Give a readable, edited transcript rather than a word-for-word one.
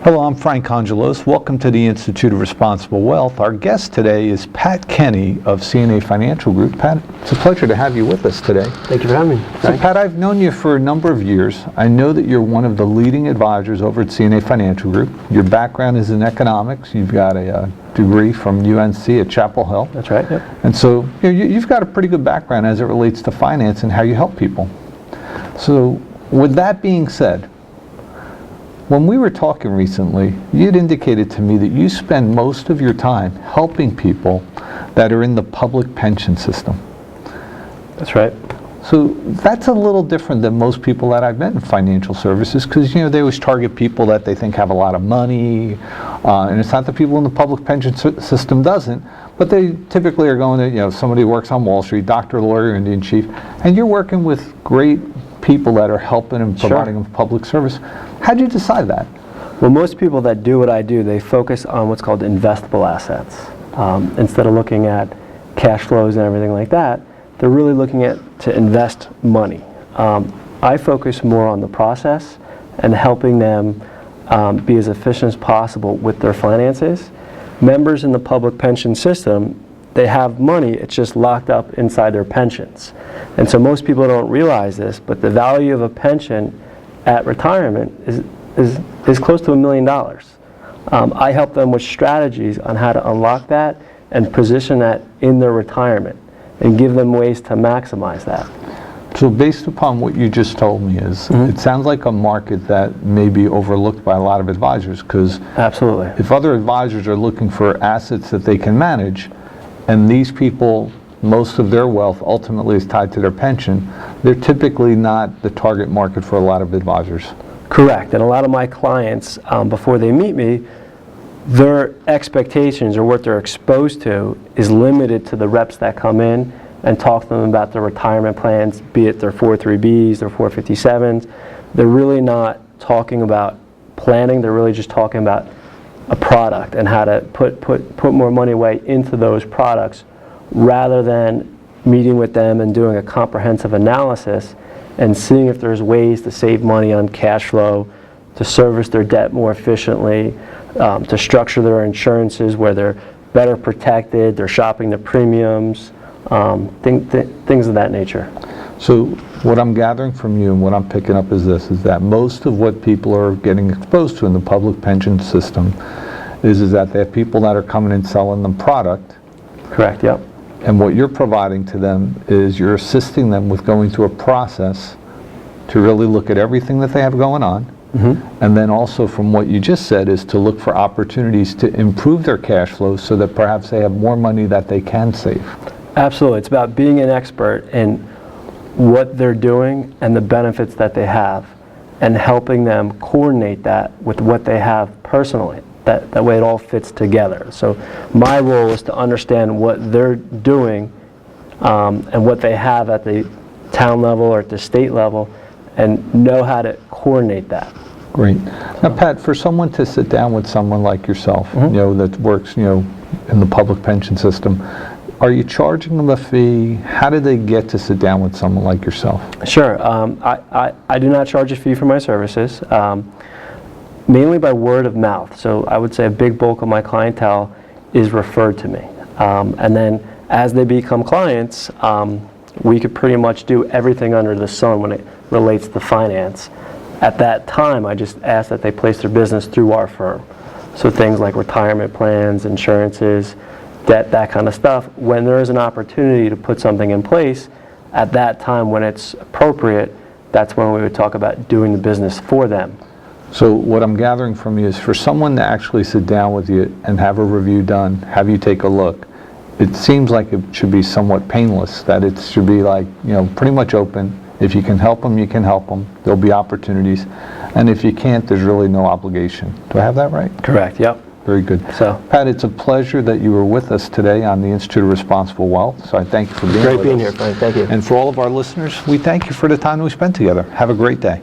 Hello, I'm Frank Congilose. Welcome to the Institute of Responsible Wealth. Our guest today is Pat Kenny of CNA Financial Group. Pat, it's a pleasure to have you with us today. Thank you for having me, Frank. So Pat, I've known you for a number of years. I know that you're one of the leading advisors over at CNA Financial Group. Your background is in economics. You've got a degree from UNC at Chapel Hill. That's right, yep. And so you've got a pretty good background as it relates to finance and how you help people. So with that being said, when we were talking recently, you'd indicated to me that you spend most of your time helping people that are in the public pension system. That's right. So that's a little different than most people that I've met in financial services, because they always target people that they think have a lot of money, and it's not that people in the public pension system doesn't, but they typically are going to, somebody who works on Wall Street, doctor, lawyer, Indian chief, and you're working with great people that are helping and providing them public service. How'd you decide that? Well, most people that do what I do, they focus on what's called investable assets. Instead of looking at cash flows and everything like that, they're really looking at to invest money. I focus more on the process and helping them be as efficient as possible with their finances. Members in the public pension system, they have money, it's just locked up inside their pensions. And so most people don't realize this, but the value of a pension at retirement is close to $1 million. I help them with strategies on how to unlock that and position that in their retirement and give them ways to maximize that. So based upon what you just told me it sounds like a market that may be overlooked by a lot of advisors, because absolutely, if other advisors are looking for assets that they can manage, and these people, most of their wealth ultimately is tied to their pension, they're typically not the target market for a lot of advisors. Correct, and a lot of my clients, before they meet me, their expectations or what they're exposed to is limited to the reps that come in and talk to them about their retirement plans, be it their 403Bs, their 457s. They're really not talking about planning, they're really just talking about a product and how to put more money away into those products, rather than meeting with them and doing a comprehensive analysis and seeing if there's ways to save money on cash flow, to service their debt more efficiently, to structure their insurances where they're better protected, they're shopping the premiums, things of that nature. So what I'm gathering from you and what I'm picking up is this, is that most of what people are getting exposed to in the public pension system is that they have people that are coming and selling them product. Correct, yep. And what you're providing to them is you're assisting them with going through a process to really look at everything that they have going on. And then also, from what you just said, is to look for opportunities to improve their cash flow so that perhaps they have more money that they can save. Absolutely. It's about being an expert in what they're doing and the benefits that they have, and helping them coordinate that with what they have personally. That way it all fits together. So my role is to understand what they're doing and what they have at the town level or at the state level, and know how to coordinate that. Great. Now, Pat, for someone to sit down with someone like yourself, that works, in the public pension system, are you charging them a fee? How do they get to sit down with someone like yourself? Sure. I do not charge a fee for my services, mainly by word of mouth. So I would say a big bulk of my clientele is referred to me. And then as they become clients, we could pretty much do everything under the sun when it relates to finance. At that time, I just ask that they place their business through our firm. So things like retirement plans, insurances, debt, that kind of stuff. When there is an opportunity to put something in place, at that time when it's appropriate, that's when we would talk about doing the business for them. So what I'm gathering from you is, for someone to actually sit down with you and have a review done, have you take a look, it seems like it should be somewhat painless, that it should be like, pretty much open. If you can help them, you can help them. There'll be opportunities. And if you can't, there's really no obligation. Do I have that right? Correct, yep. Very good. So, Pat, it's a pleasure that you were with us today on the Institute of Responsible Wealth. So I thank you for being with us. Great being here, Frank. Thank you. And for all of our listeners, we thank you for the time we spent together. Have a great day.